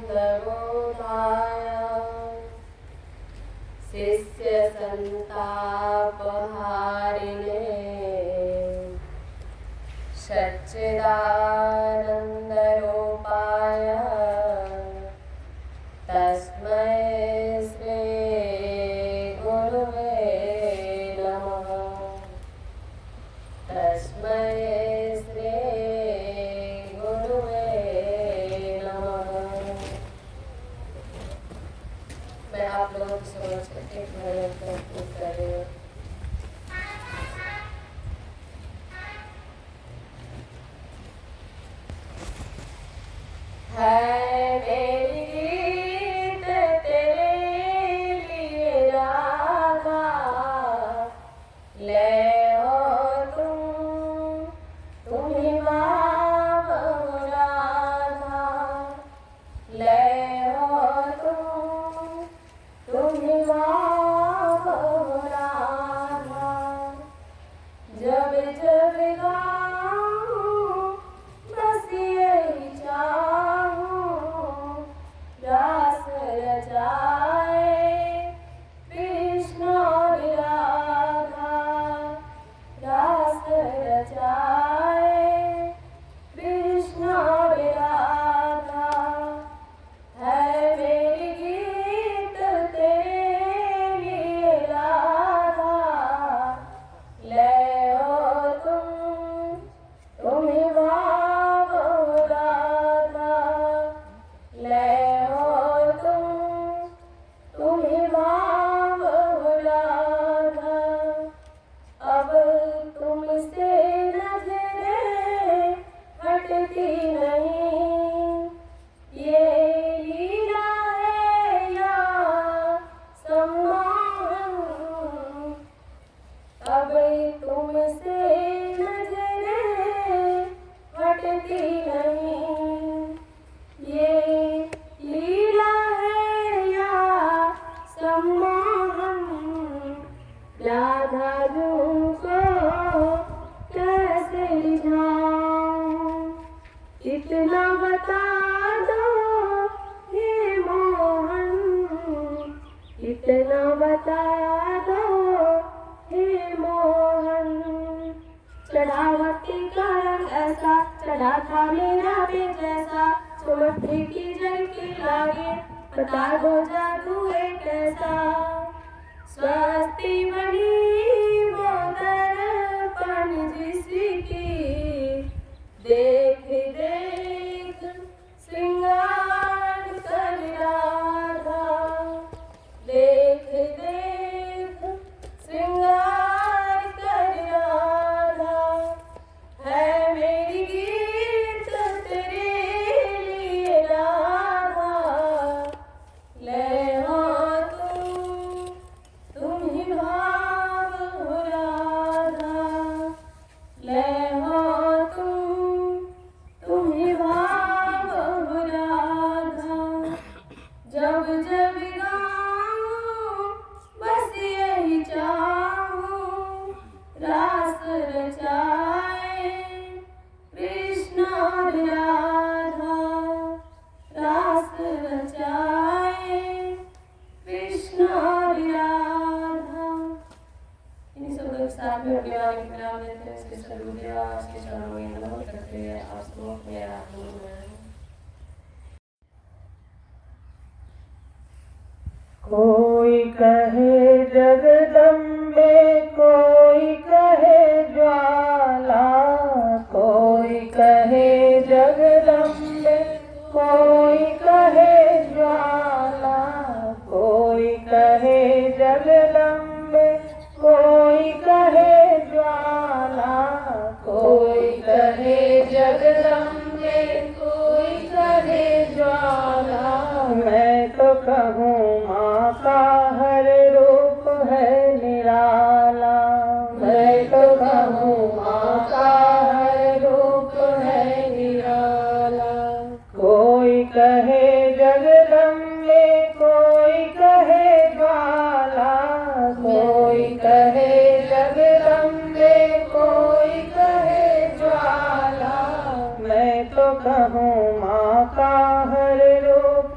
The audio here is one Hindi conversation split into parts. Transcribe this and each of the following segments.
दरोधाय शिष्य संतापहारिणे सच्चिदानन्दरूपाय तस्मै श्री गुरुवे नमः। तस्मै श्री गुरुवे नमः। मैं आप लोगों की समझ करके भजन प्रस्तुत कर रही हूँ। है मेरी गीत तेरे लिए राधा, ले हो तुम ही माँ राधा, ले हो तुम ही माँ राधा। जब जब गाऊं बस यही चाहूं, रास रचाए कृष्ण और राधा, रास रचाए कृष्ण और राधा। है मेरी गीत तेरे लिए राधा, ले हो तुम ही माँ राधा, ले हो तुम ही माँ राधा। अब तुमसे नजरें हटती नहीं, ये लीला है या सम्मान। अब तुमसे नजरें हटती नहीं, ये लीला है या सम्मान। राधा को कैसे रिझाऊं, इतना बता दो हे मोहन, इतना बता दो हे मोहन। चढ़ा भक्ति का रंग ऐसा, चढ़ा था मेरा भी जैसा, सुमति की जल की लागे, बता दो जादू है कैसा। स्वस्ति बनी वो दर्पण जिसकी, देख देख श्रृंगार कर राधा, देख देख श्रृंगार कर राधा। है मेरी गीत तेरे लिए राधा, ले हो तुम ही भाव हो राधा, ले हो तुम ही भाव हो राधा। जब जब गाऊं बस यही चाहूं, रास रचाए कृष्ण और राधा, रास रचाए कृष्ण और राधा। इन्हीं शब्दों के साथ में विराम देते हैं। श्री सर्वदेवा श्री चरणों में नमन करते हैं। आप सबको मेरा नमन। कोई कहे जगदम्बे, कोई कहे ज्वाला, कोई कहे जगदम्बे, कोई कहे ज्वाला, कोई कहे जगदम्बे, कोई कहे ज्वाला, कोई कहे जगदम्बे, कोई कहे ज्वाला। मैं तो कहूँ माँ का हर रूप है निराला, मैं तो कहूँ माँ का हर रूप है निराला। कोई कहे जगदम्बे, कोई कहे ज्वाला, कोई कहे जगदम्बे, कोई कहे ज्वाला। मैं तो कहूँ माँ का हर रूप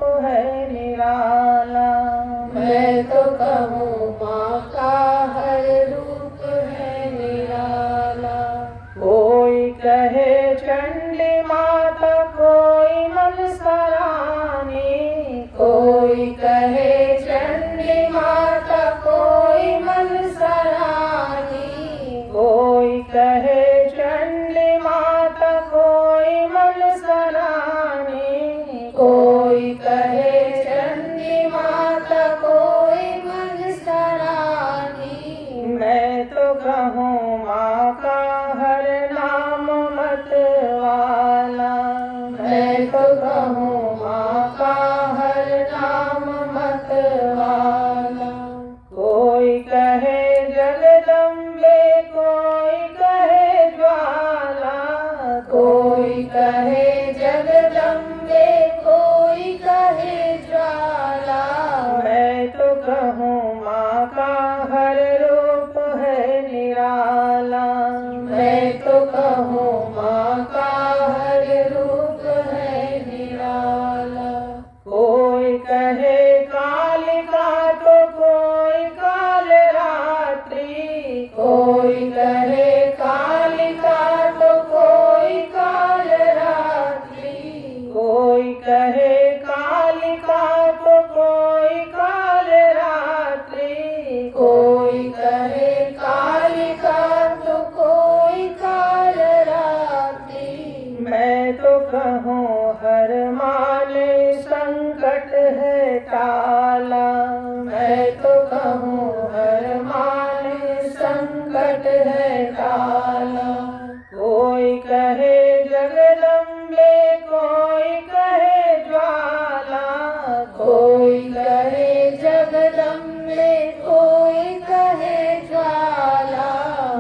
कोई कहे चंडी माता, कोई मनसा रानी। मैं तो कहूँ माँ का हर नाम मत वाला। मैं तो कहूँ माँ का हर नाम मत वाला। कोई कहे जगदम्बे, कोई कहे ज्वाला। कोई कहे जगदम्बे, कोई कहे ज्वाला। मैं तो कहूँ माँ का हर रूप है निराला। मैं तो कहूँ माँ का हर रूप है निराला। कोई कहे कालिका, तो कोई काल रात्रि। कोई कहे कालिका, तो कोई काल रात्रि। कोई कहे कालिका, तो कोई काल रात्रि। कोई कहे कालिका, तो कोई काल रात्रि। मैं तो कहूँ हर माने संकट है टाला। मैं तो कहूँ हर माने संकट है टाला। कोई कहे जगदम्बे, कोई कहे ज्वाला। कोई कहे जगदम्बे, कोई कहे ज्वाला।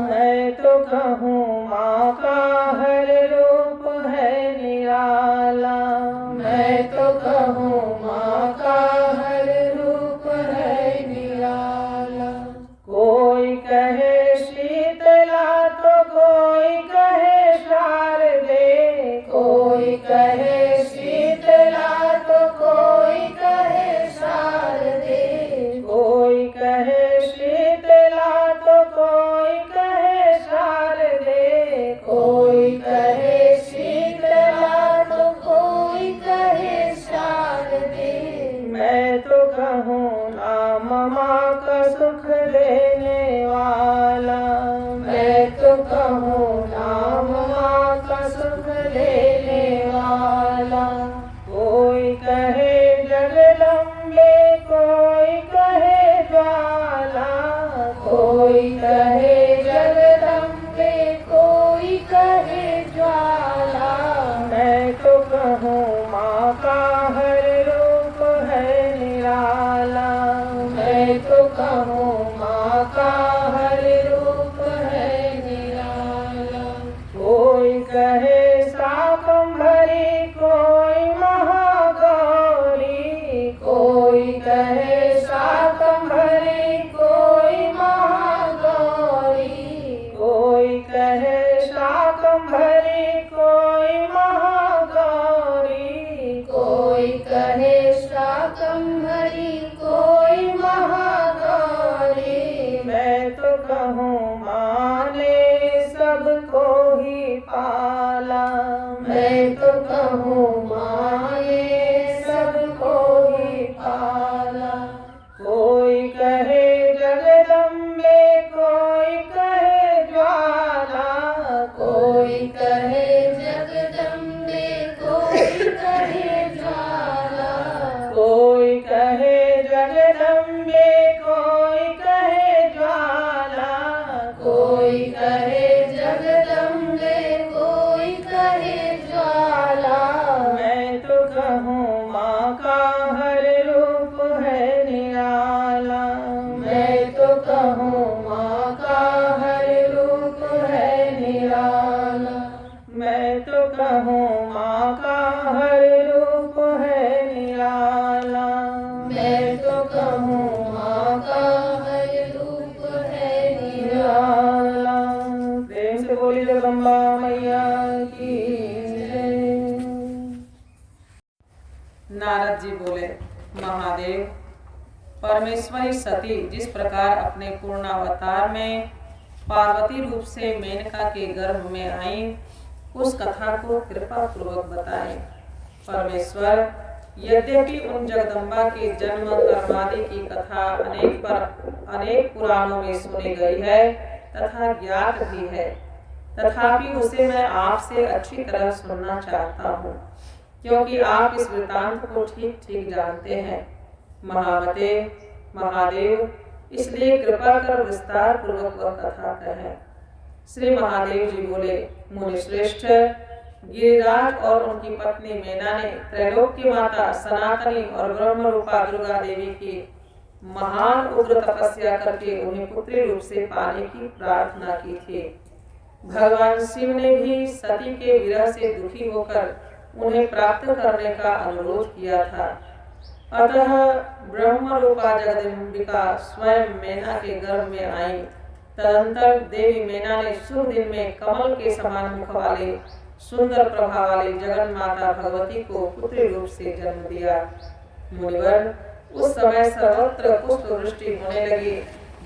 मैं तो कहूँ माँ का हर रूप है निराला। मैं तो कहूँ माँ का हर रूप है निराला। कोई कहे शीतला, तो कोई कहे शारदे। कोई कहे शीतला, तो कोई कहे शारदे। कोई कहे शीतला, तो कोई कहे शारदे। कोई कहे शीतला, तो कोई कहे शारदे। मैं तो कहूँ नाम माँ का सुख देने वाला। मैं तो कहूँ नाम माँ का सुख देने वाला। कोई कहे जगदम्बे, कोई कहे ज्वाला। कोई कहे जगदम्बे, कोई कहे ज्वाला। मैं तो कहूँ माँ का हर रूप है निराला। मैं तो कहूँ माँ का हर रूप है निराला। कोई कहे शाकंभरी, कोई महागौरी। कोई कहे शाकंभरी, कोई महागौरी। कोई कहे शाकंभरी, कोई महागौरी। कोई कहे शाकंभरी, कोई महागौरी। मैं तो कहूँ माँ ने सबको ही पाला। मैं तो कहूँ माँ ने सबको ही पाला। कोई कहे जगदम्बे, कोई कहे ज्वाला। कोई कहे जगदम्बे, कोई कहे ज्वाला। कोई कहे जगदम्बे, कोई कहे ज्वाला। कोई कहे जगदम्बे, कोई कहे ज्वाला। मैं तो कहूँ माँ का हर रूप है निराला। मैं तो कहूँ माँ का हर रूप है निराला। मैं तो कहूँ माँ का हर रूप है निराला। मैं तो कहूँ माँ का हर रूप है निराला। प्रेम से बोली जगदम्बा मैया की जय। नारद जी बोले, महादेव, परमेश्वरी सती जिस प्रकार अपने पूर्णावतार में पार्वती रूप से मेनका के गर्भ में आई, उस कथा को कृपा पूर्वक बताएं। परमेश्वर, यद्यपि उन जगदम्बा के जन्म कर्मादि की कथा अनेक पुराणों में सुनी गई है तथा ज्ञात भी है, तथापि उसे मैं आपसे अच्छी तरह सुनना चाहता हूँ। क्योंकि आप इस वृत्तांत को ठीक ठीक जानते हैं। महामते, महादेव, इसलिए कृपा कर विस्तार पूर्वक वह कथा कहें। श्री महादेव जी बोले, मुनि श्रेष्ठ, गिरिराज और उनकी पत्नी मेना ने त्रैलोक की माता सनातनी और ब्रह्म रूपा दुर्गा देवी की महान उग्र तपस्या करके उन्हें पुत्री रूप से पाने की प्रार्थना की थी। भगवान शिव ने भी सती के विरह से दुखी होकर उन्हें प्राप्त करने का अनुरोध किया था। अतः ब्रह्म रूपा जगदम्बिका स्वयं मेना के गर्भ में आई। तदंतर देवी मेना ने शुभ दिन में कमल के समान मुख वाले सुंदर प्रभा वाली जगन माता भगवती को पुत्री रूप से जन्म दिया। मुनिवर, उस समय सर्वत्र पुष्प वृष्टि होने लगी,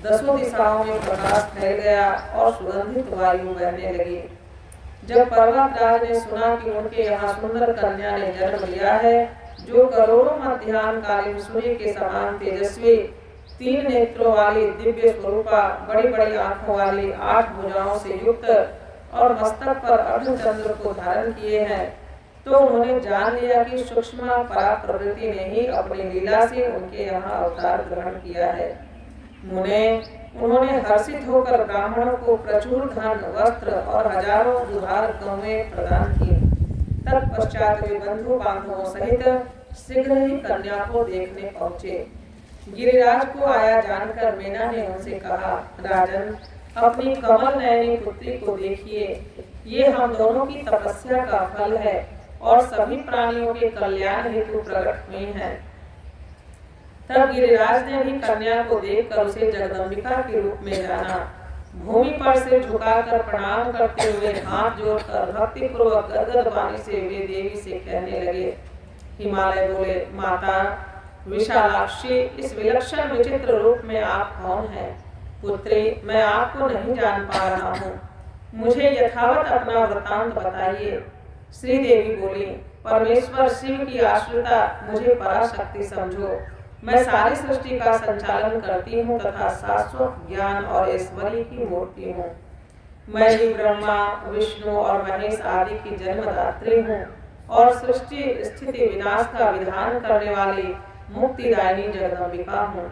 दसों दिशाओं में प्रकाश फैल गया और सुगंधित वायु बहने लगी। जब पर्वतराज ने सुना कि उनके यहाँ सुंदर कन्या ने जन्म लिया है, जो करोड़ों मध्याह्न कालीन सूर्य के समान तेजस्वी, 3 नेत्रों वाली, दिव्य स्वरूपा, बड़ी बड़ी आंखों वाली, 8 भुजाओं से युक्त और मस्तक पर अर्धचंद्र को धारण किए हैं, तो उन्होंने जान लिया कि सूक्ष्म परा प्रवृत्ति ने ही अपनी लीला से उनके यहाँ अवतार ग्रहण किया है। मुने, उन्होंने हर्षित होकर ब्राह्मणों को प्रचुर धन, वस्त्र और हजारों दुधार गौएं प्रदान की। तत्पश्चात वे बंधु बांधवों सहित शीघ्र ही कन्या को देखने पहुँचे। गिरिराज को आया जानकर मेना ने उनसे कहा, राजन, अपनी कमल नयनी पुत्री को देखिए, ये हम दोनों की तपस्या का फल है और सभी प्राणियों के कल्याण हेतु प्रकट हुई हैं। तब गिरिराज ने भी कन्या को देखकर उसे जगदम्बिका के रूप में जाना। भूमि पर से झुकाकर प्रणाम करते हुए हाथ जोड़कर भक्ति पूर्वक गदगद वाणी से वे देवी से कहने लगे। हिमालय बोले, माता विशालाक्षी, इस विलक्षण विचित्र रूप में आप कौन हैं? पुत्री, मैं आपको नहीं जान पा रहा हूँ, मुझे यथावत अपना वृतांत बताइए। श्री देवी बोली, परमेश्वर शिव की आश्रिता मुझे पराशक्ति समझो। मैं सारी सृष्टि का संचालन करती हूँ तथा शाश्वत ज्ञान और ऐश्वर्य की मूर्ति हूँ। मैं ही ब्रह्मा, विष्णु और महेश आदि की जन्मदात्री हूँ और सृष्टि स्थिति विनाश का विधान करने वाली मुक्तिदायिनी जगदम्बिका हूँ।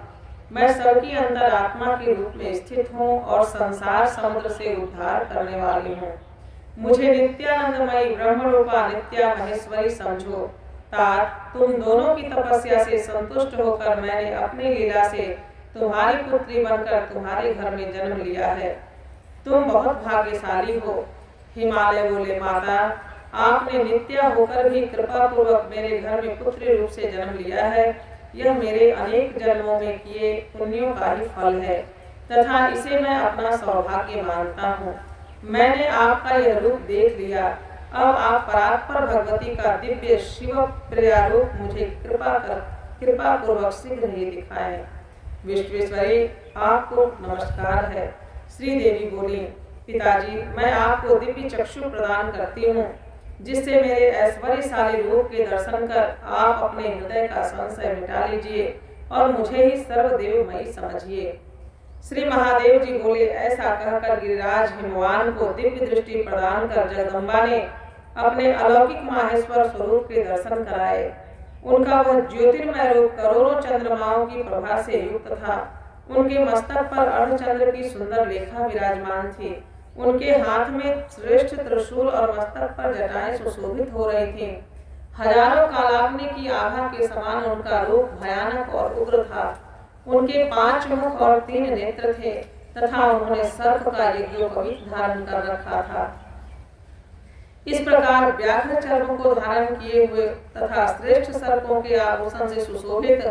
मैं सबकी अंतरात्मा के रूप में स्थित हूँ और संसार समुद्र से उद्धार करने वाली हूँ। मुझे नित्यानंदमयी ब्रह्म रूपा नित्या महेश्वरी समझो। तात, तुम दोनों की तपस्या से संतुष्ट होकर मैंने अपनी लीला से तुम्हारी पुत्री बनकर तुम्हारे घर में जन्म लिया है। तुम बहुत भाग्यशाली हो। हिमालय बोले, माता, आपने नित्या होकर भी कृपा पूर्वक मेरे घर में पुत्री रूप से जन्म लिया है। यह मेरे अनेक जन्मों में किए पुण्यों का ही फल है तथा इसे मैं अपना सौभाग्य मानता हूँ। मैंने आपका यह रूप देख लिया। अब आप परात्पर भगवती का दिव्य शिव प्रिया रूप मुझे कृपा पूर्वक शीघ्र ही दिखाएं। विश्वेश्वरी, आपको नमस्कार है। श्री देवी बोली, पिताजी, मैं आपको दिव्य चक्षु प्रदान करती हूँ, जिससे मेरे ऐश्वर्यशाली रूप के दर्शन कर आप अपने हृदय का संशय मिटा लीजिए और मुझे ही सर्वदेवमयी समझिए। श्री महादेव जी बोले, ऐसा कहकर गिरिराज हिमवान को दिव्य दृष्टि प्रदान कर जगदम्बा ने अपने अलौकिक माहेश्वर स्वरूप के दर्शन कराए। उनका वह ज्योतिर्मय रूप करोड़ों चंद्रमाओं की प्रभा से युक्त था। उनके मस्तक पर अर्धचंद्र की सुंदर लेखा विराजमान थी। उनके हाथ में श्रेष्ठ त्रिशूल और मस्तक पर जटाएं सुशोभित हो रही थीं। हजारों कालाग्नि की आभा के समान उनका रूप भयानक और उग्र था। उनके 5 मुख और 3 नेत्र थे तथा उन्होंने सर्प का यज्ञोपवीत धारण कर रखा था। इस प्रकार व्याघ्र चर्म को धारण किए हुए तथा श्रेष्ठ सर्पों के आभूषण से सुशोभित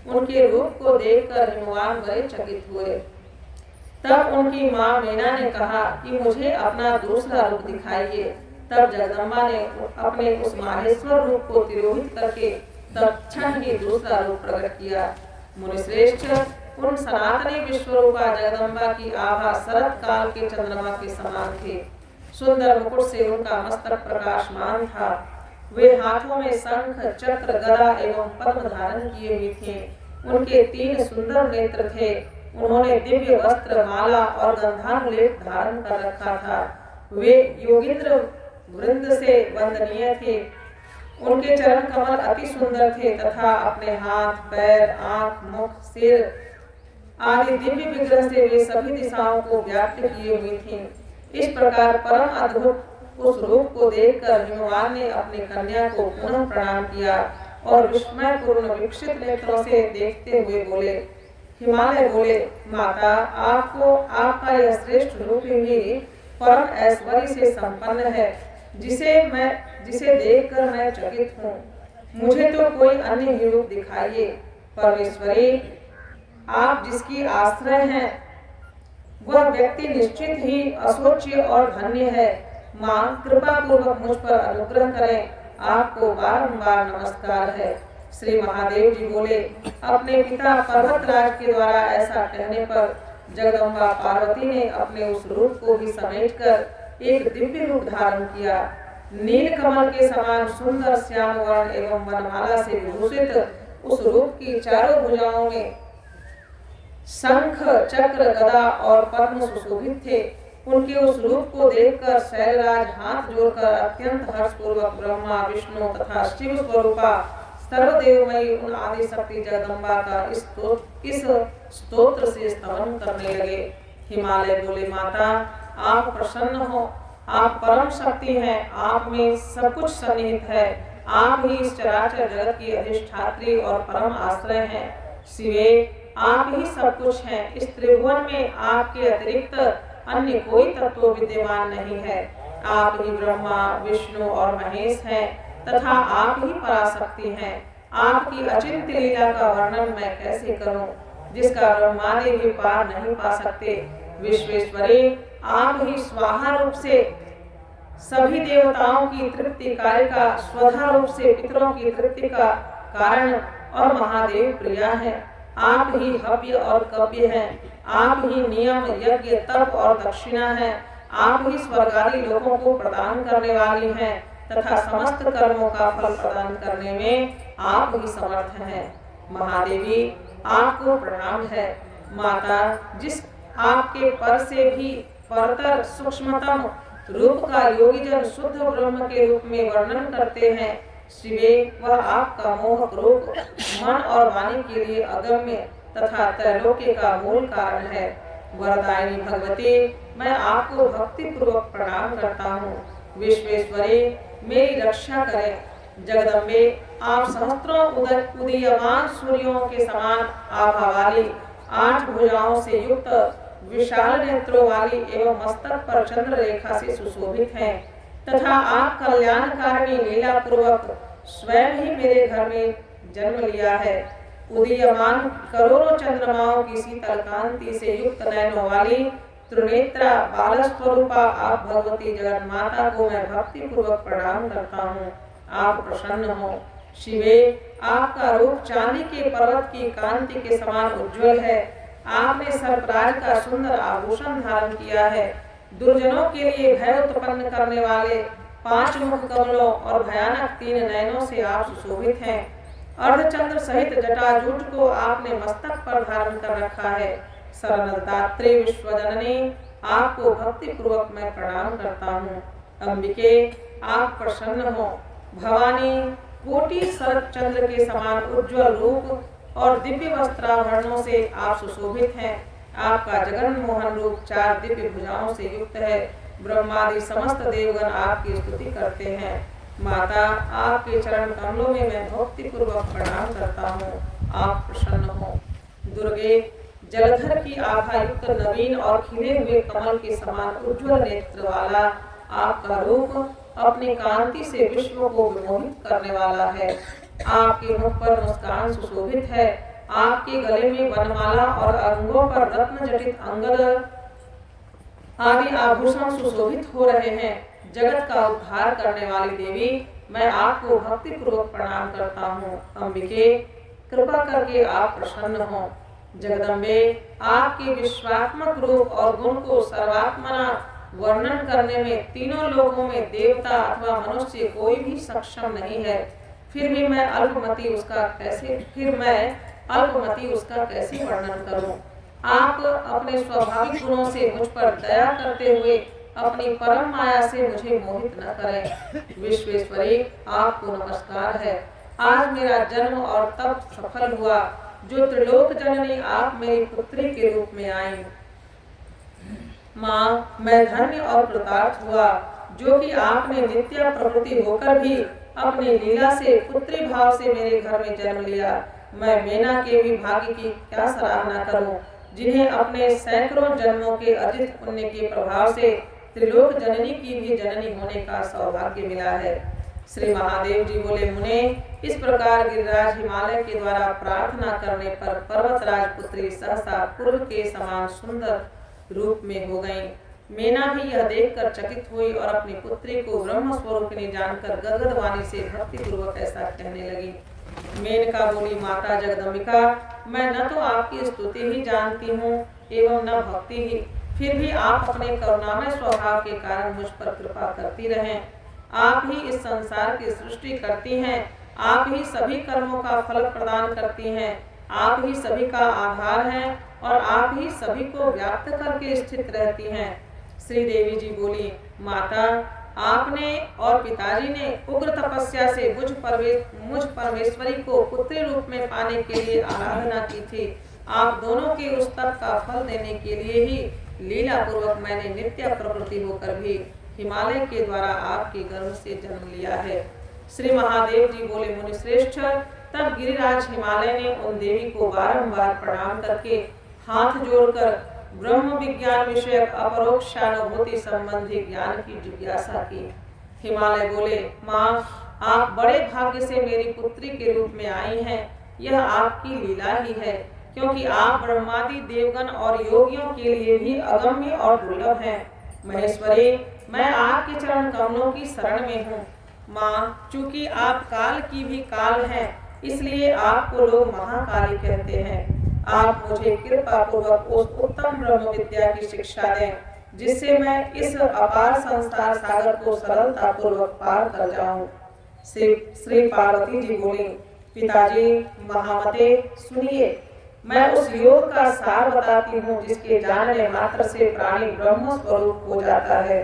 उनके रूप को देखकर हिमवान बड़े चकित हुए। तब उनकी माँ मीना ने कहा कि मुझे अपना दूसरा रूप दिखाइए। तब जगदम्बा ने अपने उस माहेश्वर रूप को तिरोहित करके तत्क्षण ही दूसरा रूप प्रकट किया। मुनिश्रेष्ठ, उन सनातनी विश्वरूपा जगदम्बा की आभा शरद काल के चंद्रमा के समान थी। सुंदर मुकुट से उनका मस्तक प्रकाशमान था। वे हाथों में शंख, चक्र, गदा एवं पद्म धारण किए हुए थे। उनके 3 सुंदर नेत्र थे। उन्होंने दिव्य वस्त्र, माला और गंधानुलेप धारण कर रखा था। वे योगिंद्र वृंद से वंदनीय थे। उनके चरण कमल अति सुंदर थे तथा अपने हाथ, पैर, आंख, मुख, सिर आदि दिव्य विग्रह से वे सभी दिशाओं को व्याप्त किए हुई थी। इस प्रकार परम अद्भुत उस रूप को देखकर हिमवान ने अपनी कन्या को पुनः प्रणाम किया और विस्मय पूर्ण विकसित नेत्रों से देखते हुए बोले। हिमालय बोले, माता, आपको आपका यह श्रेष्ठ रूप ही परम ऐश्वर्य से संपन्न है, जिसे देखकर मैं चकित हूँ। मुझे तो कोई अन्य ही रूप दिखाइए। परमेश्वरी, आप जिसकी आश्रय हैं वह व्यक्ति निश्चित ही असोच्य और धन्य है। माँ, कृपा पूर्वक मुझ पर अनुग्रह करें, आपको बारंबार नमस्कार है। श्री महादेव जी बोले, अपने पिता पर्वतराज के द्वारा ऐसा कहने पर जगदम्बा पार्वती ने अपने उस रूप को भी समेटकर एक दिव्य रूप धारण किया। नील कमल के समान सुंदर श्याम वर्ण एवं वनमाला से विभूषित उस रूप की चारों भुजाओं में शंख, चक्र, गदा और पद्म सुशोभित थे। उनके उस रूप को देखकर शैलराज हाथ जोड़कर अत्यंत हर्षपूर्वक ब्रह्मा, विष्णु तथा शिव स्वरूपा सर्वदेवमयी उन आदि शक्ति जगदम्बा का इस स्तोत्र से स्तवन करने लगे। हिमालय बोले, माता, आप प्रसन्न हो, आप परम शक्ति हैं, आप में सब कुछ सन्निहित है। आप ही इस चराचर जगत की अधिष्ठात्री और परम आश्रय हैं। शिवे, आप ही सब कुछ हैं। इस त्रिभुवन में आपके अतिरिक्त अन्य कोई तत्व विद्यमान नहीं है। आप ही ब्रह्मा, विष्णु और महेश हैं तथा आप ही पराशक्ति हैं। आपकी अचिंत्य लीला का वर्णन मैं कैसे करूं, जिसका ब्रह्मादि भी पार नहीं पा सकते। विश्वेश्वरी, आप ही स्वाहा रूप से सभी देवताओं की तृप्ति कारिका, स्वधा रूप से पितरों की तृप्ति का कारण और महादेव प्रिया है। आप ही हव्य और कव्य हैं। आप ही नियम, यज्ञ, तप और दक्षिणा हैं। आप ही स्वर्गादि लोगों को प्रदान करने वाली हैं तथा समस्त कर्मों का फल प्रदान करने में आप ही समर्थ हैं। महादेवी, आपको प्रणाम है। माता, जिस आपके पर से भी परतर सूक्ष्मतम रूप का योगी जन शुद्ध ब्रह्म के रूप में वर्णन करते हैं, शिवे, वह आपका मोहक रूप मन और वाणी के लिए अगम्य तथा त्रैलोक्य का मूल कारण है। वरदायिनी भगवती, मैं आपको भक्ति पूर्वक प्रणाम करता हूँ। विश्वेश्वरी, मेरी रक्षा करें। जगदम्बे, आप सहस्त्रों उदीयमान सूर्यों के समान आभा वाली, 8 भुजाओं से युक्त, विशाल नेत्रों वाली एवं मस्तक पर चंद्र रेखा से सुशोभित हैं तथा आप कल्याणकारिणी लीला पूर्वक स्वयं ही मेरे घर में जन्म लिया है। उदीयमान करोड़ों चंद्रमाओं की शीतल कांति से युक्त नयनों वाली त्रिनेत्रा बाल स्वरूपा आप भगवती जगत माता को मैं भक्ति पूर्वक प्रणाम करता हूँ। आप प्रसन्न हो। शिवे, आपका रूप चांदी के पर्वत की कांति के समान उज्जवल है। आपने सर्पराज का सुंदर आभूषण धारण किया है। दुर्जनों के लिए भय उत्पन्न करने वाले 5 मुख कमलों और भयानक 3 नयनों से आप सुशोभित हैं। अर्धचंद्र सहित जटाजूट को आपने मस्तक पर धारण कर रखा है। शरणदात्री विश्वजननी, आपको भक्ति पूर्वक मैं प्रणाम करता हूँ। अंबिके, आप प्रसन्न हो। भवानी, कोटि शरद चंद्र के समान उज्जवल रूप और दिव्य वस्त्राभरणों से आप सुशोभित हैं। आपका जगन मोहन रूप 4 दिव्य भुजाओं से युक्त है। ब्रह्मादि समस्त देवगण आपकी स्तुति करते हैं। माता, आपके चरण कमलों में मैं भक्ति पूर्वक प्रणाम करता हूँ। आप प्रसन्न हो। दुर्गे, जलधर की आभा युक्त नवीन और खिले हुए कमल के समान उज्जवल नेत्र वाला आपका रूप अपनी कांति से विश्व को विमोहित करने वाला है। आपके मुख पर मुस्कान सुशोभित है। आपके गले में वनमाला और अंगों पर रत्न जटित अंगद आदि आभूषण सुशोभित हो रहे हैं। जगत का उद्धार करने वाली देवी, मैं आपको भक्ति पूर्वक प्रणाम करता हूँ। अंबिके, कृपा करके आप प्रसन्न हो। जगदम्बे, आपके विश्वात्मक रूप और गुण को सर्वात्मना वर्णन करने में तीनों लोगों में देवता अथवा मनुष्य कोई भी सक्षम नहीं है। फिर मैं अल्पमति उसका कैसे वर्णन करूं? आप अपने स्वाभाविक गुणों से मुझ पर दया करते हुए अपनी परम माया से मुझे मोहित न करें। विश्वेश्वरी, आपको नमस्कार है। आज मेरा जन्म और तप सफल हुआ। जो त्रिलोक जननी, आप मेरी पुत्री के रूप में आई। माँ, मैं धन्य और कृतार्थ हुआ, जो कि आपने नित्य प्रकृति होकर भी अपनी लीला से पुत्री भाव से मेरे घर में जन्म लिया। मैं मेना के भी भाग्य की क्या सराहना करूं, जिन्हें अपने सैकड़ों जन्मों के अर्जित पुण्य के प्रभाव से त्रिलोक जननी की भी जननी होने का सौभाग्य मिला है। श्री महादेव जी बोले, मुने, इस प्रकार गिरिराज हिमालय के द्वारा प्रार्थना करने पर पर्वतराज पुत्री सहसा पूर्व के समान सुंदर रूप में हो गई। मेना भी यह देखकर चकित हुई और अपनी पुत्री को ब्रह्म स्वरूपिणी जानकर गदगद वाणी से भक्ति पूर्वक ऐसा कहने लगी। मेनका बोली, माता जगदम्बिका, मैं न तो आपकी स्तुति ही जानती हूँ एवं न भक्ति ही, फिर भी आप अपने करुणामय स्वभाव के कारण मुझ पर कृपा करती रहें। आप ही इस संसार की सृष्टि करती हैं, आप ही सभी कर्मों का फल प्रदान करती हैं, आप ही सभी का आधार हैं और आप ही सभी को व्याप्त करके स्थित रहती हैं। श्री देवी जी बोली, माता, आपने और पिताजी ने उग्र तपस्या से मुझ परमेश्वरी को पुत्री रूप में पाने के लिए आराधना की थी। आप दोनों के उस तप का फल देने के लिए ही लीला पूर्वक मैंने नित्य प्रकृति होकर भी हिमालय के द्वारा आपके गर्भ से जन्म लिया है। श्री महादेव जी बोले, मुनि श्रेष्ठ, तब गिरिराज हिमालय ने उन देवी को बारंबार प्रणाम करके हाथ जोड़कर ब्रह्म विज्ञान विषयक अपरोक्षानुभूति संबंधी ज्ञान की जिज्ञासा की। हिमालय बोले, माँ, आप बड़े भाग्य से मेरी पुत्री के रूप में आई हैं। यह आपकी लीला ही है, क्योंकि आप ब्रह्मादि देवगण और योगियों के लिए भी अगम्य और दुर्लभ हैं। महेश्वरी, मैं आपके चरण कमलों की शरण में हूँ। माँ, चूंकि आप काल की भी काल हैं, इसलिए आपको लोग महाकाली कहते हैं। आप मुझे कृपा पूर्वक उस उत्तम ब्रह्म विद्या की शिक्षा दें, जिससे मैं इस अपार संसार सागर को सरलता पूर्वक पार कर जाऊं। श्री पार्वती जी बोली, पिताजी, महामते, सुनिए, मैं उस योग का सार बताती हूँ जिसके जानने मात्र से प्राणी ब्रह्म स्वरूप हो जाता है।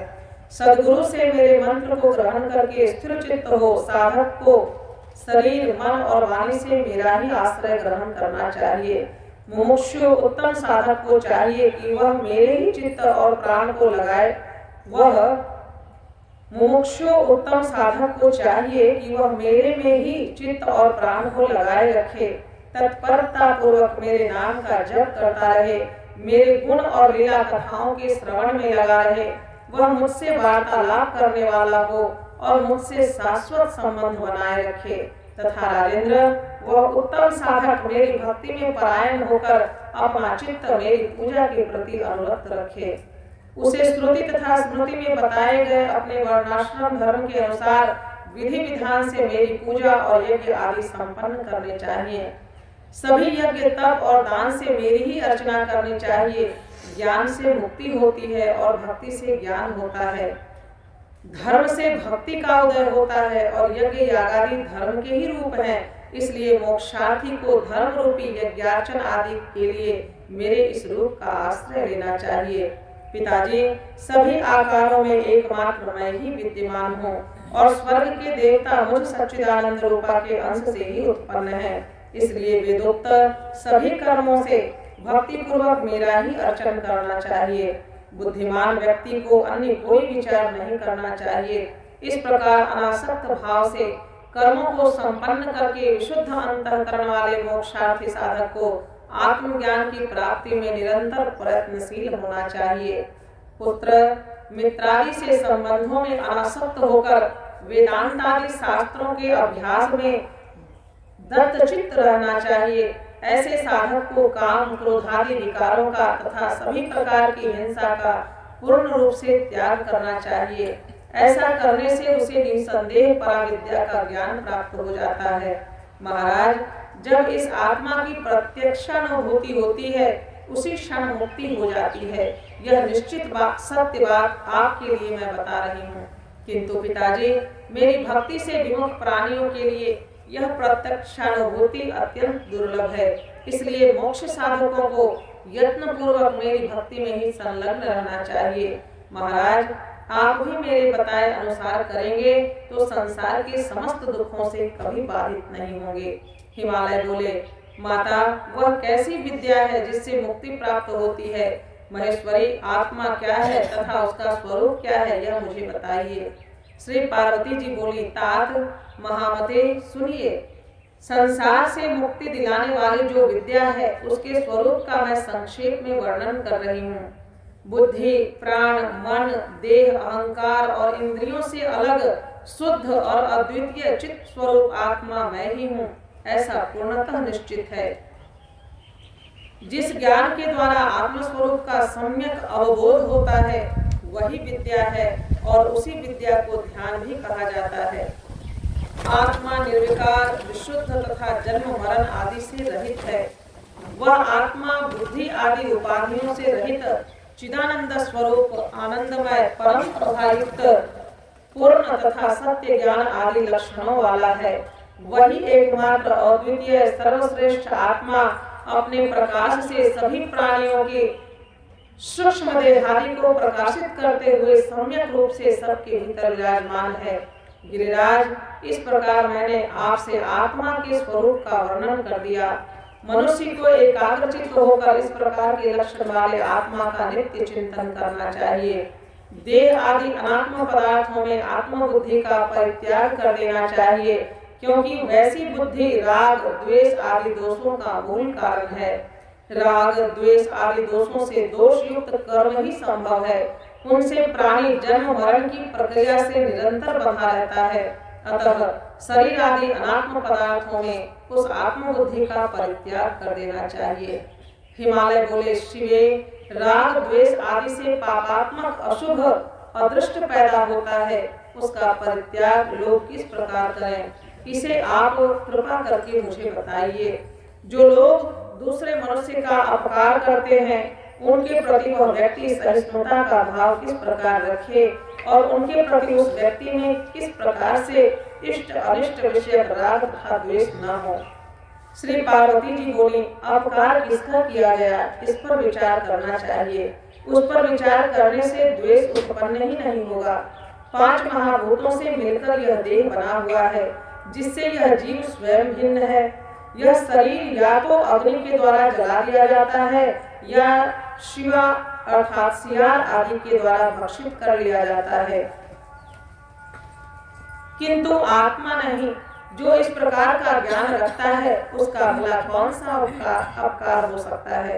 सद्गुरु से मेरे मंत्र को ग्रहण करके स्थिर चित्त हो साधक को शरीर, मन और वाणी से मेरा ही आश्रय ग्रहण करना चाहिए। मुमुक्षु उत्तम साधक को चाहिए कि वह मेरे ही चित्त और प्राण को लगाए। मुमुक्षु उत्तम साधक को चाहिए कि वह मेरे में ही चित्त और प्राण को लगाए रखे, तत्परता पूर्वक मेरे नाम का जप करता रहे, मेरे गुण और लीला कथाओं के श्रवण में लगा रहे, वह मुझसे वार्तालाप करने वाला हो और मुझसे शाश्वत संबंध बनाए रखे, तथा राजेंद्र, वह उत्तम साधक मेरी भक्ति में परायण होकर अपना चित्त मेरी पूजा के प्रति अनुरक्त रखे। उसे श्रुति तथा स्मृति में बताए गए अपने वर्णाश्रम धर्म के अनुसार विधि विधान से मेरी पूजा और यज्ञ आदि संपन्न करने चाहिए। सभी यज्ञ, तप और दान से मेरी ही अर्चना करनी चाहिए। ज्ञान से मुक्ति होती है और भक्ति से ज्ञान होता है। धर्म से भक्ति का उदय होता है और यज्ञ यागादि धर्म के ही रूप हैं। इसलिए मोक्षार्थी को धर्म रूपी यज्ञार्चन आदि के लिए मेरे इस रूप का आश्रय लेना चाहिए। पिताजी, सभी आकारों में एकमात्र मैं ही विद्यमान हूँ और स्वर्ग के देवता मुझ सच्चिदानंद रूपा के अंश से ही उत्पन्न है। इसलिए वेदोक्त सभी कर्मों से भक्ति पूर्वक मेरा ही अर्चन करना चाहिए। बुद्धिमान व्यक्ति को अन्य कोई विचार नहीं करना चाहिए। इस प्रकार अनासक्त भाव से कर्मों को संपन्न करके विशुद्ध अंतःकरण वाले मोक्षार्थी साधक को आत्मज्ञान की प्राप्ति में निरंतर प्रयत्नशील होना चाहिए। पुत्र मित्रादि से संबंधों में अनासक्त होकर वेदांत आदि शास्त्रों के अभ्यास में दत्तचित्त रहना चाहिए। ऐसे साधक को काम, क्रोध आदि विकारों का तथा सभी प्रकार की हिंसा का पूर्ण रूप से त्याग करना चाहिए। ऐसा करने से उसे निसंदेह पराविद्या का ज्ञान प्राप्त हो जाता है। महाराज, जब इस आत्मा की प्रत्यक्षानुभूति होती है, उसी क्षण मुक्ति हो जाती है। यह निश्चित बात, सत्य बात आपके लिए मैं बता रही हूँ। किंतु पिताजी, मेरी भक्ति से विमुख प्राणियों के लिए यह प्रत्यक्षानुभूति अत्यंत दुर्लभ है। इसलिए मोक्ष साधकों को यत्न पूर्वक मेरी भक्ति में ही संलग्न रहना चाहिए। महाराज, आप भी मेरे बताए अनुसार करेंगे तो संसार के समस्त दुखों से कभी बाधित नहीं होंगे। हिमालय बोले, माता, वह कैसी विद्या है जिससे मुक्ति प्राप्त होती है? महेश्वरी, आत्मा क्या है तथा उसका स्वरूप क्या है, यह मुझे बताइए। श्री पार्वती जी बोली, तात महामते, सुनिए, संसार से मुक्ति दिलाने वाली जो विद्या है उसके स्वरूप का मैं संक्षेप में वर्णन कर रही हूँ। बुद्धि, प्राण, मन, देह, अहंकार और इंद्रियों से अलग शुद्ध और अद्वितीय चित्त स्वरूप आत्मा मैं ही हूँ, ऐसा पूर्णतः निश्चित है। जिस ज्ञान के द्वारा आत्मस्वरूप का सम्यक अवबोध होता है वही विद्या है और उसी विद्या को ध्यान भी कहा जाता है। आत्मा निर्विकार, विशुद्ध तथा जन्म मरण आदि से रहित है। वह आत्मा बुद्धि आदि उपाधियों से रहित चिदानंद स्वरूप, आनंदमय, परम प्रभायुक्त, पूर्ण तथा सत्य ज्ञान आदि लक्षणों वाला है। वही एकमात्र अद्वितीय सर्वश्रेष्ठ आत्मा अपने प्रकाश से सभी प्राणियों के सूक्ष्म देहादि को प्रकाशित करते हुए सम्यक रूप से सबके भीतर विराजमान है। गिरिराज, इस प्रकार मैंने आपसे आत्मा के स्वरूप का वर्णन कर दिया। मनुष्य को एकाग्रचित्त होकर इस प्रकार के लक्षण वाले आत्मा का नित्य चिंतन करना चाहिए। देह आदि अनात्म पदार्थों में आत्मबुद्धि का परित्याग कर देना चाहिए, क्योंकि वैसी बुद्धि राग, द्वेष आदि दोषों का मूल कारण है। राग, द्वेष आदि दोषों से दोष युक्त कर्म ही संभव है। उनसे प्राणी जन्म मरण की प्रक्रिया से निरंतर बंधा रहता है। अतः शरीर आदि अनात्म पदार्थों में उस आत्मबुद्धि का परित्याग कर देना चाहिए। हिमालय बोले, शिवे, राग द्वेष आदि से पापात्मक अशुभ अदृष्ट पैदा होता है, उसका परित्याग लोग किस प्रकार करें, इसे आप कृपा करके मुझे बताइए। जो लोग दूसरे मनुष्य का अपकार करते हैं उनके प्रति वह व्यक्ति सहिष्णुता का भाव किस प्रकार रखे और उनके प्रति उस व्यक्ति में किस प्रकार से इष्ट अनिष्ट विषय राग तथा द्वेष न हो। श्री पार्वती जी बोली, अपकार किसका किया गया, इस पर विचार करना चाहिए। उस पर विचार करने से द्वेष उत्पन्न ही नहीं होगा। 5 महाभूतों से मिलकर यह देह बना हुआ है, जिससे यह जीव स्वयं भिन्न है। यह शरीर या तो अग्नि के द्वारा जला दिया जाता है या शिवा अर्थात सियार आदि के द्वारा भक्षित कर लिया जाता है, किंतु आत्मा नहीं। जो इस प्रकार का ज्ञान रखता है उसका भला कौन सा अपकार हो सकता है।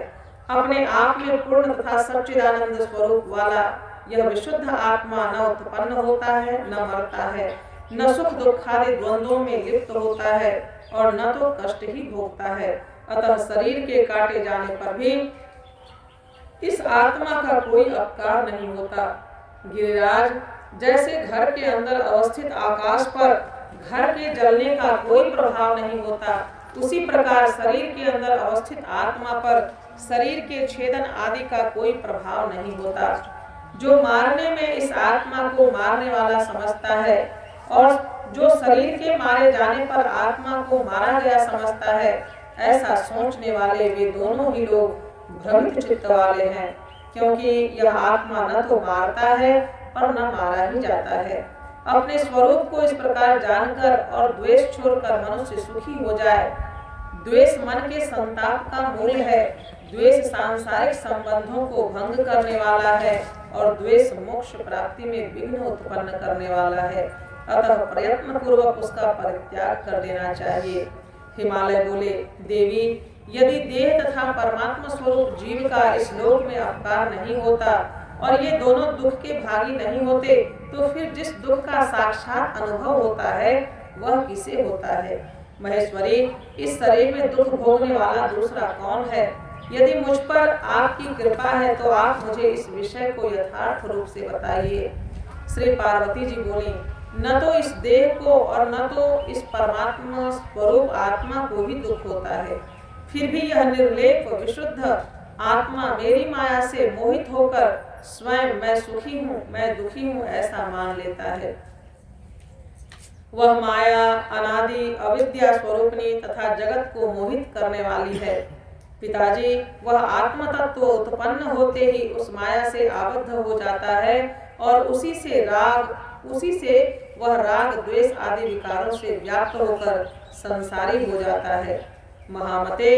अपने आप में पूर्ण तथा सच्चिदानंद स्वरूप वाला यह विशुद्ध आत्मा न उत्पन्न होता है, न मरता है, न सुख दुख आदि द्वंद्वों में लिप्त होता है और न तो कष्ट ही भोगता है। अतः शरीर के काटे जाने पर भी इस आत्मा का कोई अपकार नहीं होता। गिरिराज, जैसे घर के अंदर अवस्थित आकाश पर घर के जलने का कोई प्रभाव नहीं होता, उसी प्रकार शरीर के अंदर अवस्थित आत्मा पर शरीर के छेदन आदि का कोई प्रभाव नहीं होता। जो मारने में इस आत्मा को मारने वाला समझता है और जो शरीर के मारे जाने पर आत्मा को मारा गया समझता है, ऐसा सोचने वाले वे दोनों ही लोग भ्रमित चित्त वाले हैं, क्योंकि यह आत्मा न तो मारता है और न मारा ही जाता है। अपने स्वरूप को इस प्रकार जानकर और द्वेष छोड़कर मनुष्य सुखी हो जाए। द्वेष मन के संताप का मूल है। द्वेष सांसारिक संबंधों को भंग करने वाला है और द्वेष मोक्ष प्राप्ति में विघ्न उत्पन्न करने वाला है। अतः प्रयत्न पूर्वक उसका परित्याग कर देना चाहिए। हिमालय बोले, देवी, यदि देह तथा परमात्मा स्वरूप जीव का इस लोक में अपकार नहीं होता और ये दोनों दुख के भागी नहीं होते, तो फिर जिस दुख का साक्षात अनुभव होता है वह किसे होता है। महेश्वरी, इस शरीर में दुख भोगने वाला दूसरा कौन है? यदि मुझ पर आपकी कृपा है तो आप मुझे इस विषय को यथार्थ रूप से बताइए। श्री पार्वती जी बोली, न तो इस देह को और न तो इस परमात्मा स्वरूप आत्मा को भी दुख होता है, फिर भी यह निर्लेप विशुद्ध आत्मा मेरी माया से मोहित होकर स्वयं मैं सुखी हूँ, मैं दुखी हूँ ऐसा मान लेता है। वह माया अनादि अविद्या स्वरूपनी तथा जगत को मोहित करने वाली है। पिताजी, वह आत्म तत्व उत्पन्न होते ही उस माया से आबद्ध हो जाता है और उसी से वह राग द्वेष आदि विकारों से व्याप्त होकर संसारी हो जाता है। महामते,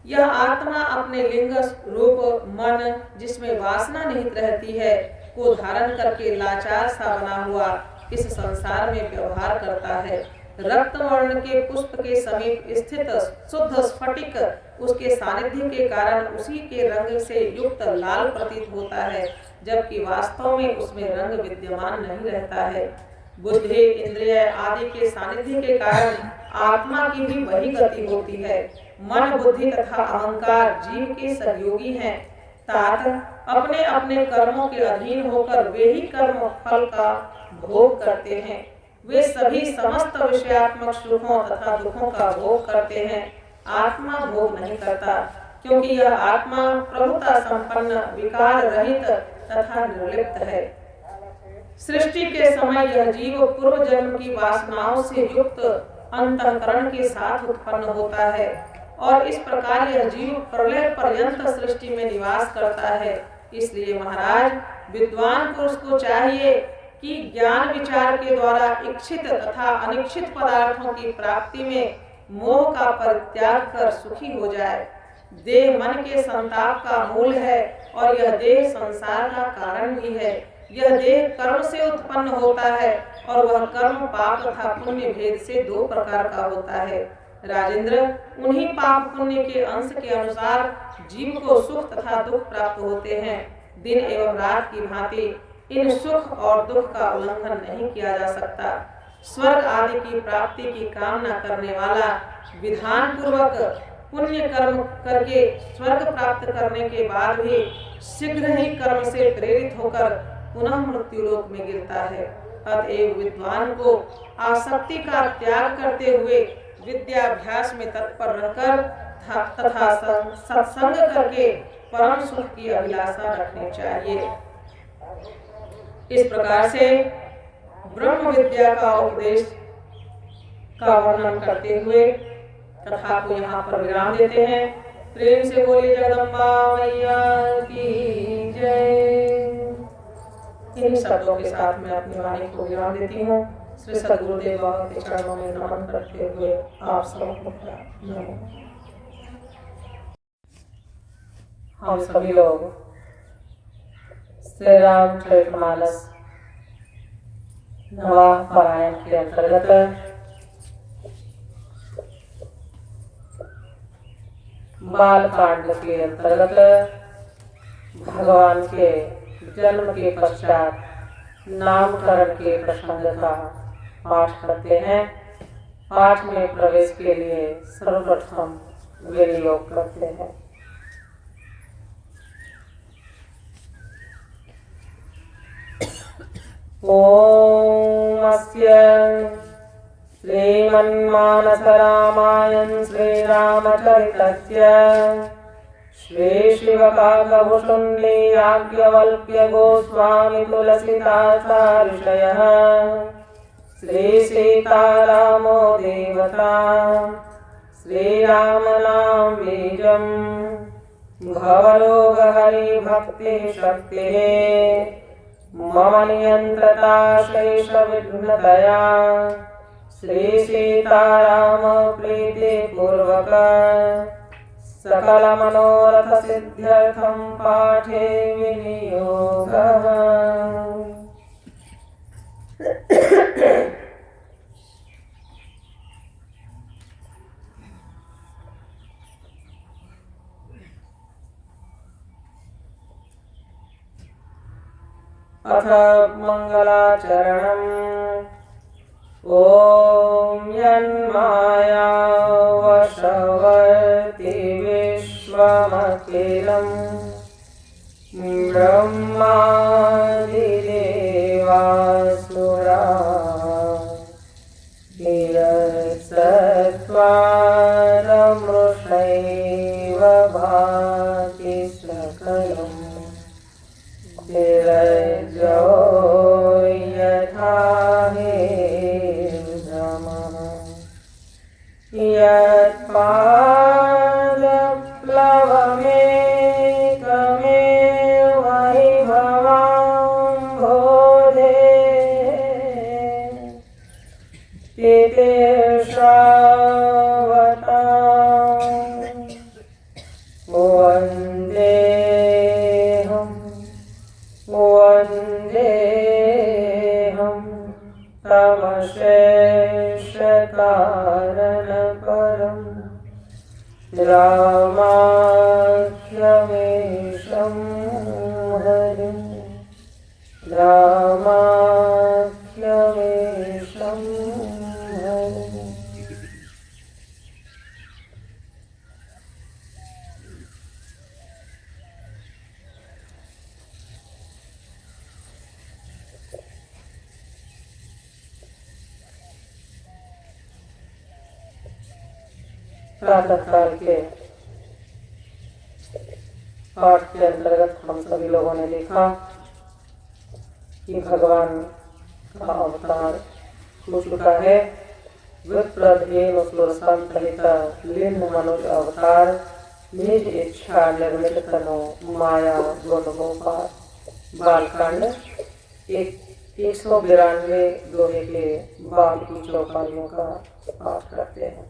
यह आत्मा अपने लिंग रूप मन, जिसमें वासना निहित रहती है, को धारण करके लाचार सा बना हुआ इस संसार में व्यवहार करता है। रक्त वर्ण के पुष्प के समीप स्थित शुद्ध स्फटिक उसके सानिध्य के कारण उसी के रंग से युक्त लाल प्रतीत होता है, जबकि वास्तव में उसमें रंग विद्यमान नहीं रहता है। बुद्धि, इंद्रिय आदि के सानिध्य के कारण आत्मा की भी वही गति होती है। मन, बुद्धि तथा अहंकार जीव के सहयोगी हैं। तात अपने अपने कर्मों के अधीन होकर वे ही कर्म फल का भोग करते हैं। वे सभी समस्त विषयात्मक सुखों तथा दुखों का भोग करते हैं। आत्मा भोग नहीं करता, क्योंकि यह आत्मा प्रभुता संपन्न, विकार रहित तथा निर्लिप्त है। सृष्टि के समय यह जीव पूर्व जन्म की वासनाओं से युक्त अंतःकरण के साथ उत्पन्न होता है और इस प्रकार यह जीव प्रलय पर्यंत सृष्टि में निवास करता है। इसलिए महाराज, विद्वान पुरुष को चाहिए कि ज्ञान विचार के द्वारा इच्छित तथा अनिच्छित पदार्थों की प्राप्ति में मोह का परित्याग कर सुखी हो जाए। देह मन के संताप का मूल है और यह देह संसार का कारण भी है। यह देह कर्म से उत्पन्न होता है और वह कर्म पाप तथा पुण्य भेद से दो प्रकार का होता है। राजेंद्र, उन्हीं पाप पुण्य के अंश के अनुसार जीव को सुख तथा दुख प्राप्त होते हैं। दिन एवं रात की भांति इन सुख और दुख का उल्लंघन नहीं किया जा सकता। स्वर्ग आदि की प्राप्ति की कामना करने वाला विधान पूर्वक पुण्य कर्म करके स्वर्ग प्राप्त करने के बाद भी शीघ्र ही कर्म से प्रेरित होकर पुनः मृत्युलोक में गिरता है। अतएव विद्वान को आसक्ति का त्याग करते हुए विद्याभ्यास में तत्पर रहकर तथा सत्संग करके परम सुख की अभिलाषा रखनी चाहिए। इस प्रकार से ब्रह्म विद्या का उपदेश का वर्णन करते हुए कथा को यहाँ पर विराम देते हैं। प्रेम से बोलिए जगदम्बा मैया की जय। इन शब्दों के साथ मैं अपनी वाणी को विराम देती हूँ। श्री सद्गुरुदेव बाबा के चरणों में नमन करते हुए आप सबको नमो। हम सभी लोग श्री रामचरितमानस नवाह पारायण के अंतर्गत बाल कांड के अंतर्गत भगवान के जन्म के पश्चात नामकरण के प्रसंग का पाठ करते हैं। पाठ में प्रवेश के लिए सर्वप्रथम विनियोग करते हैं। ओम अस्य श्रीमन्मानस रामायण श्रीरामचरितस्य श्री शिवकाकभुषुण्डी याज्ञवल्क्य गोस्वामी तुलसीदासाऋषयः श्री सीतारामो देवता श्रीराम नाम बीजम् भवरोगहरि भक्ति शक्तिः मम नियंत्रता शेष विघ्नतया श्री सीताराम प्रीति पूर्वक सकल मनोरथ सिद्ध्यर्थम पाठे विनियोगः। अथ मंगलाचरणम्। ओम यन्माया वशवर्ति विश्वमखिलम् ब्रह्मादिदेवासुरा निरसत्वारमृषैव भाति सकलम् विरजो यथा हेर्दमः यत्पादपद्मं परम् रामाख्यमेषं हरिं रामाख्यमेषं हरिम्। प्रातः काल के पाठ के अंतर्गत हम सभी लोगों ने देखा कि भगवान का अवतार हो चुका है। लिंग मनुज अवतार निज इच्छा निर्मित तनो माया गुण गोपाल। बालकांड 192 लोहे के बाल की चौपाइयों का पाठ करते हैं।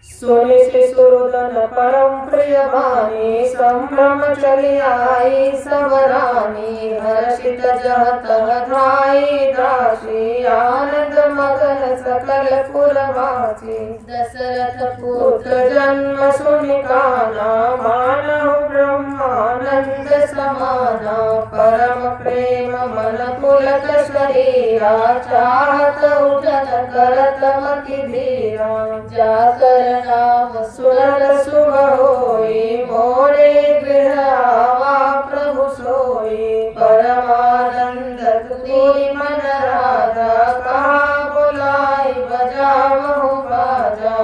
सोने से सुरुदन परम प्रिय वाणी संभ्रम चली आई सब रानी। हर्षित जह तह धाई दासी आनंद मगन सकल पुरवासी। दशरथ पुत्र जन्म सुनि काना मानहु ब्रह्मानंद समाना। परम प्रेम मन पुलक शरीरा चाहत उठन करत मति धीरा। जाकर नाम सुनत शुभ होई मोरे गृह आवा प्रभु सोई। परमानंद तुरी मन राजा कहा बुलाई बजावहु बाजा।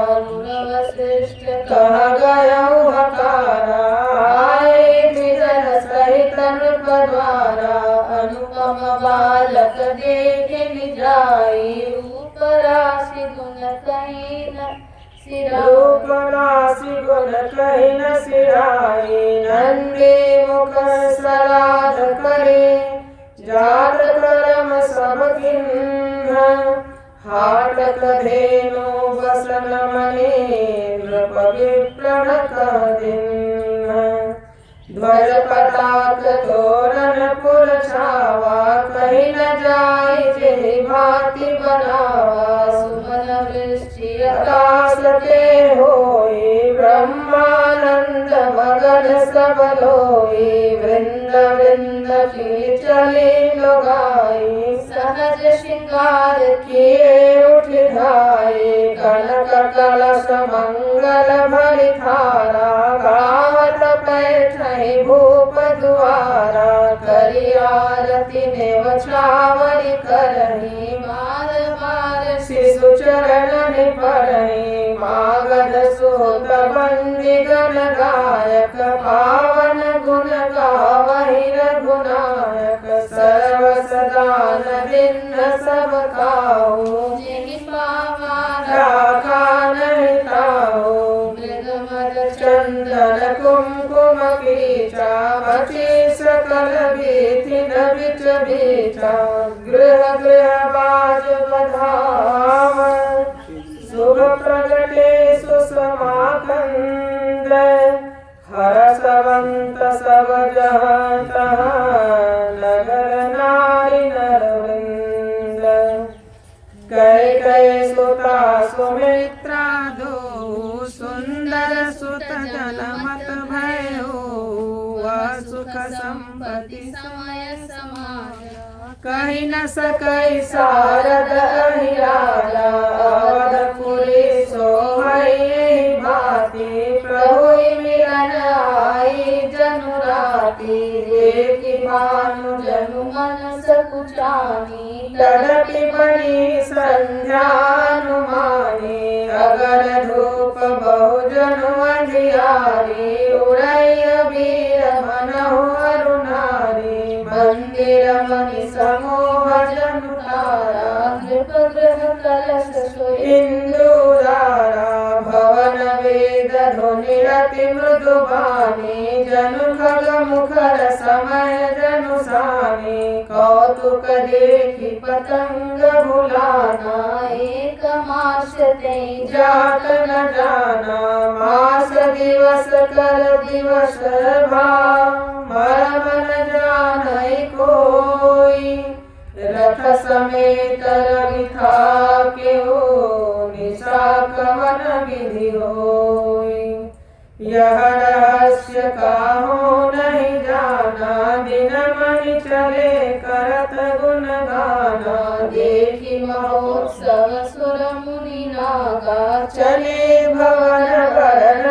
वशिष्ठ कह गयहु हकारा आए द्विजन सहित नृप द्वारा। अनुपम बालक देख निजाई रूपराशि गुण कहीं न रूपराशि गुण कहीं न सिराई। नंदे मुख सराध करे जात करम सब किन्ह। हाटक धेनु बसन मने नृप विप्रणक दिन्ह। ध्वज पताक तोरण पुर छावा कहीं न जाय जेहि भांति बनावा। सुमन वृष्टि आकाश के होई ब्रह्मानंद मगन सब लोई। वृंद वृंद की चली लोगाई सहज श्रृंगार किए उठ ढाई। कनक कलश मंगल भरि थारा गावत बैठहि भूप द्वारा। करि आरती नेव छावरि करहि बार बार शिशु चरण पढ़हि। मागध सुत बंदी गण गायक पावन गुण गावहि रघुनायक। सर्व सदान दिन सब खाऊ जिहि पावा राखा नहीं ताऊ। मृगमद चंदन कुमकुम पीचा मची सकल भीति न बिच बीचा। गृह गृह बाज बधाव शुभ प्रगटे सुसमाकंद। हरसवंत सब जहाँ तहाँ नगर नारी नरवृंद। कैकेयी सुता सुमित्रा दो सुंदर सुत जनमत भयो। सुख संपत्ति समय समाया कहीं न सकई शारद राजा। अवधपुरी सोहई भांति प्रभु मिलन आई जनु राति। देखि भानु जनु मन सकुचानी तड़पि बनी संध्यानुमानी। अगर धूप बहु जनु अंधियारी उड़ई वीर मनहु अरुणारी। मंदिर मणि समूह जनु तारा नृप गृह कलश सोई इंदुदारा। भवन वेद ध्वनि रति मृदु बानी जनु खग मुखर समय जनु सानी। कौतुक देखि पतंग भुलाना एक मास तें जात न जाना। मास दिवस कर दिवस भाव मरम न जानई कोई। रथ समेत रवि था के हो निशा कवन विधि होई। यह रहस्य काहो नहीं जाना दिन मणि चले करत गुण गाना। देखी महोत्सव सुर मुनि नागा चले भवन वरण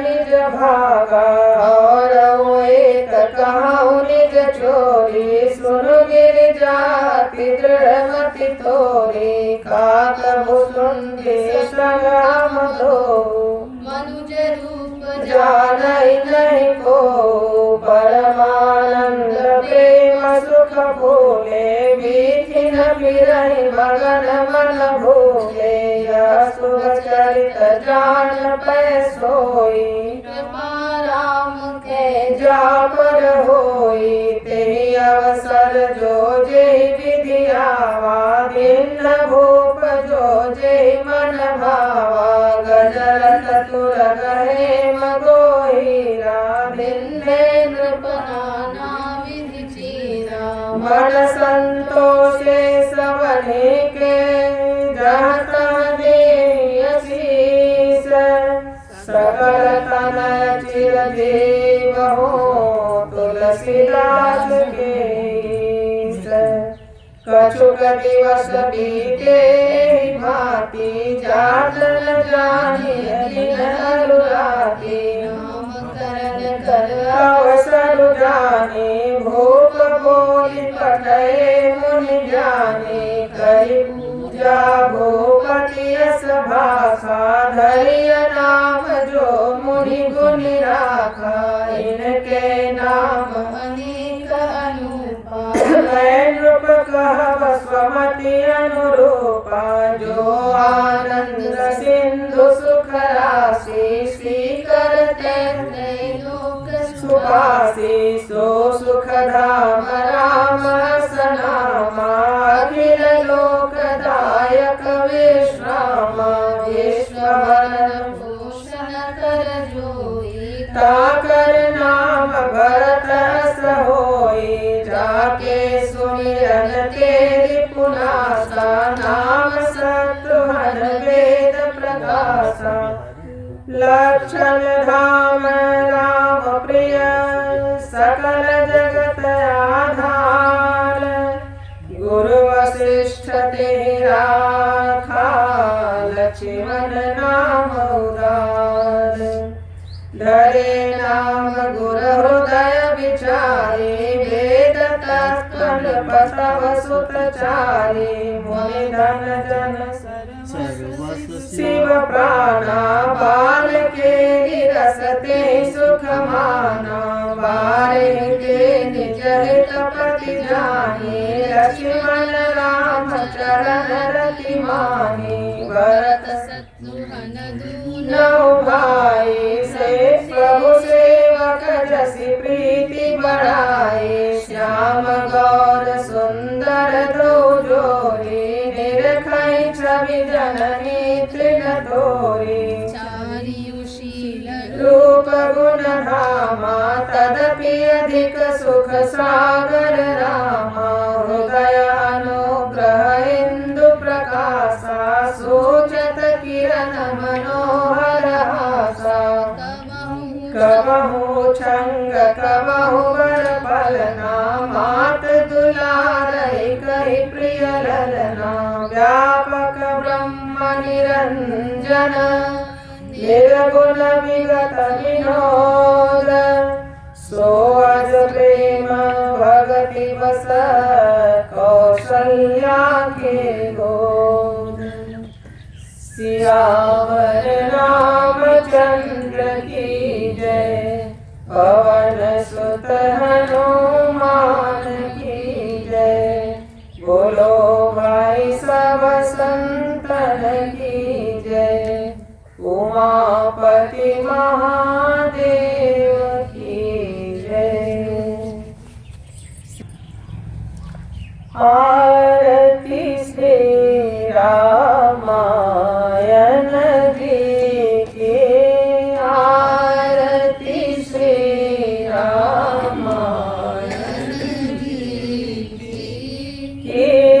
निज भागा। और वो एक कहाऊ निज चोरी सुन गिर जाति दृढ़मति तोरी। काक भुसुंडी संग्राम दो मनुज रूप जानई नहीं को। परमानंद प्रेम सुख भूले बीथिन फिरहि मगन मन भूले। यह शुभ चरित जान पै सोई कृपा राम के जा पर होई। तेहि अवसर जो जेहि विधि आवा दिन भूप जो जेहि मन भावा। गजरथ तुर गहे मगोहीरा बिंदे नृपनाना विधि चीरा। मन संतोषे सबने के जहाँ तहाँ देहि आशीष। सकल तनय चिरंजीव हो तुलसीदास के ईश। कछुक दिवस बीते भांति जात न जानी दिन अनुराती। नाम करन कर अवसर जाने भूप बोली पठे मुनि जाने। करि पूजा भूपति यस भाषा धरिय नाम जो मुनि गुनि राखा। इनके नाम अनेक अनुपा नृप कहब स्वमति अनुरूपा। जो आनंद सिंधु सुख राशि स्वीकरते लोक सुभाषी। सो सुख धाम राम सनामा अखिल लोकदायक विश्राम। विश्वभरण भूषण कर जोई ताकर नाम भरत होई। जाके सुमिरन तेरि पुनासा नाम शत्रुघ्न वेद प्रकाशा। लक्षण धाम राम प्रिय सकल जगत आधार। गुरु वशिष्ठ तेहि राखा लक्ष्मण नाम उदार। धरे नाम गुर हृदय विचारे वेद तत्व पतव सुत चारे। मुनि धन जन शिव प्राणा बाल के रसते सुख माना। बारे के निज हित पति जाने लक्ष्मण राम चरण रति माने। भरत शत्रुघ्न दून नौ भाई से प्रभु सेवक जसि प्रीति बढ़ाए। श्याम गौर सुंदर दो जोरे निरखै छवि जननी तृण तोरे। चारियुशील रूप गुण धामा तदपि अधिक सुख सागर रामा। हृदय अनुग्रह इंदु प्रकाशा सोचत किरण मनोहर हासा। कबहु छंग कबहु बर पलना मात दुलारहि कहि प्रिय ललना। व्यापक ब्रह्म निरंजन निर्गुण विगत विनोद। सो अज प्रेम भगति बस कौशल्या के गोद। सियावर रामचंद्र की जय पवन सुत हनुमान की जय। बोलो भाई सब संतन की जय। उमापति महादेव की जय। आरती श्री रामायण जी की। आरती श्री रामायण जी की।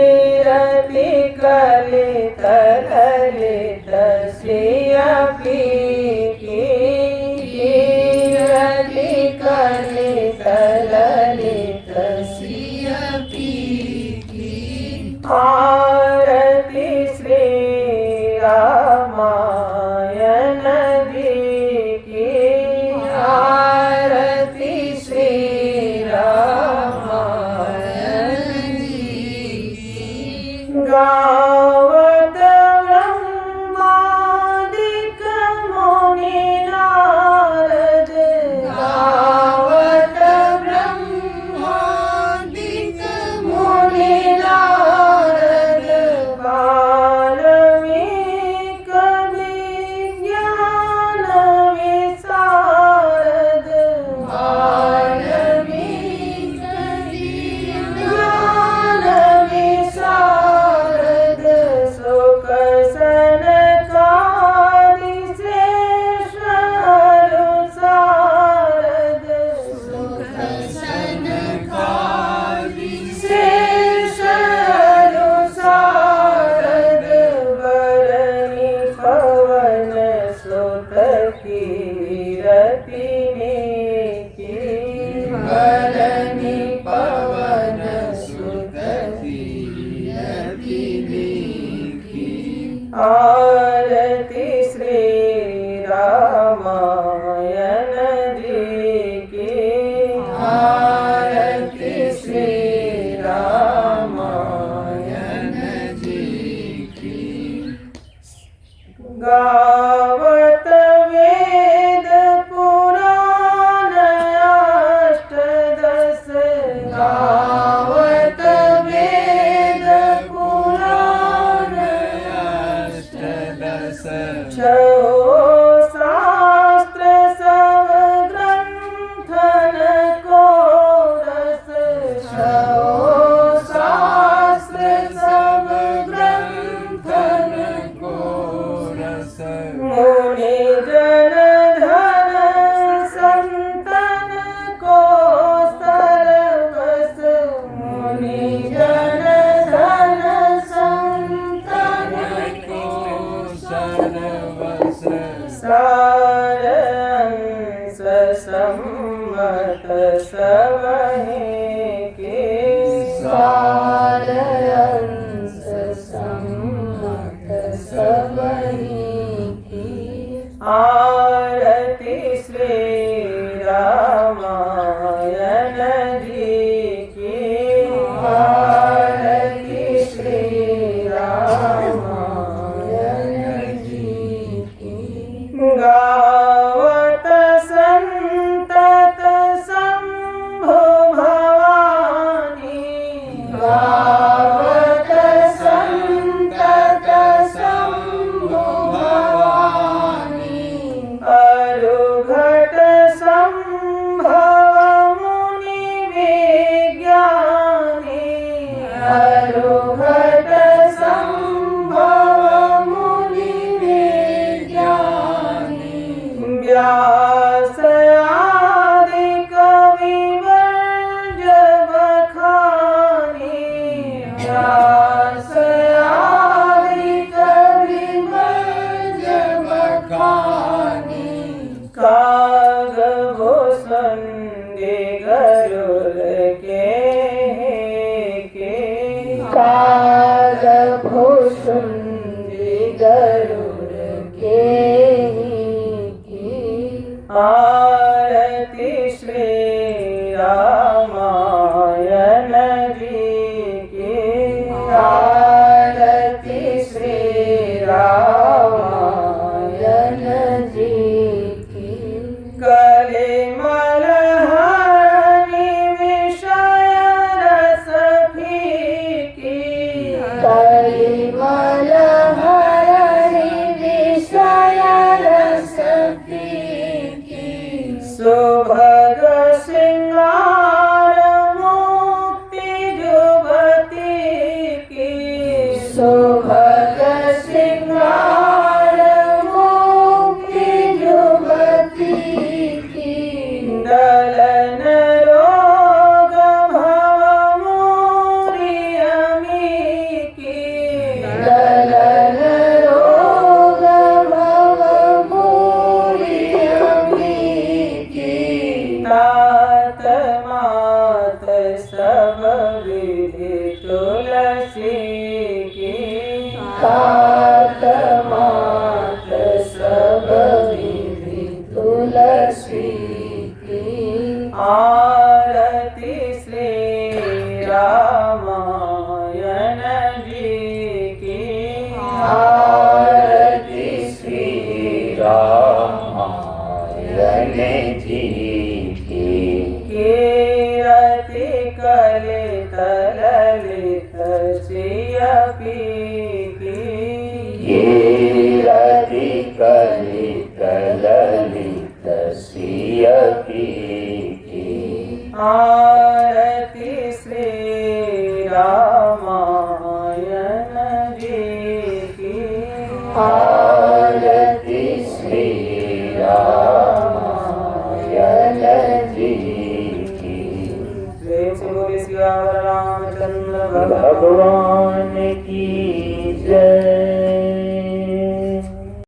कीरतिनी की वरनी पवन सुत कीरतिनी की आरती श्री रामायण जी की आरती श्री रामायण जी की गावत वेद पुराण अष्टदश गावत वेद पुराण अष्टदश छो शास्त्र सब ग्रंथन को रस छो शास्त्र सब ग्रंथन को रस मुनि जन धन संतन को सर्वस मुनि जन धन संतन को सर्वस सारंस सम्मत सबहि के सारंस सम्मत सबहि की आरती श्री रामायण जी की आरती श्री रामायण जी की गावत संतत शंभु भवानी गावत संतत शंभु भवानी अरुघट संभव मुनि विज्ञानी अरुघट संभव मुनि विज्ञानी व्यास आदि कवि वर्ज बखानी व्यास आदि कवि वर्ज बखानी कागभूषण गरुड़ के कागभूषण गरुड़ के की आरती श्री रामायण जी की आरती श्री रामायण जी की कलिमल हरि विषय रस फीकी कलिमल हरि विषय रस पीकी सुभग श्रृंगार मुक्ति जुबती की सुभग श्रृंगार मुक्ति जुबती की दलन रोग भव मोरियमी की दलन रोग भव मोरियमी की तात मात सब विधि तुलसी की तात मात सब विधि तुलसी की आरती श्री रामायण जी की आरती श्री रामायण जी की कीरति कलित ललित श्रिय पीकी कीरति कलित ललित श्रिय पीकी आरती श्री रामायण जी की आरती श्री रामायण जी की प्रेम से बोले सियावर रामचंद्र भगवान भगवान की जय।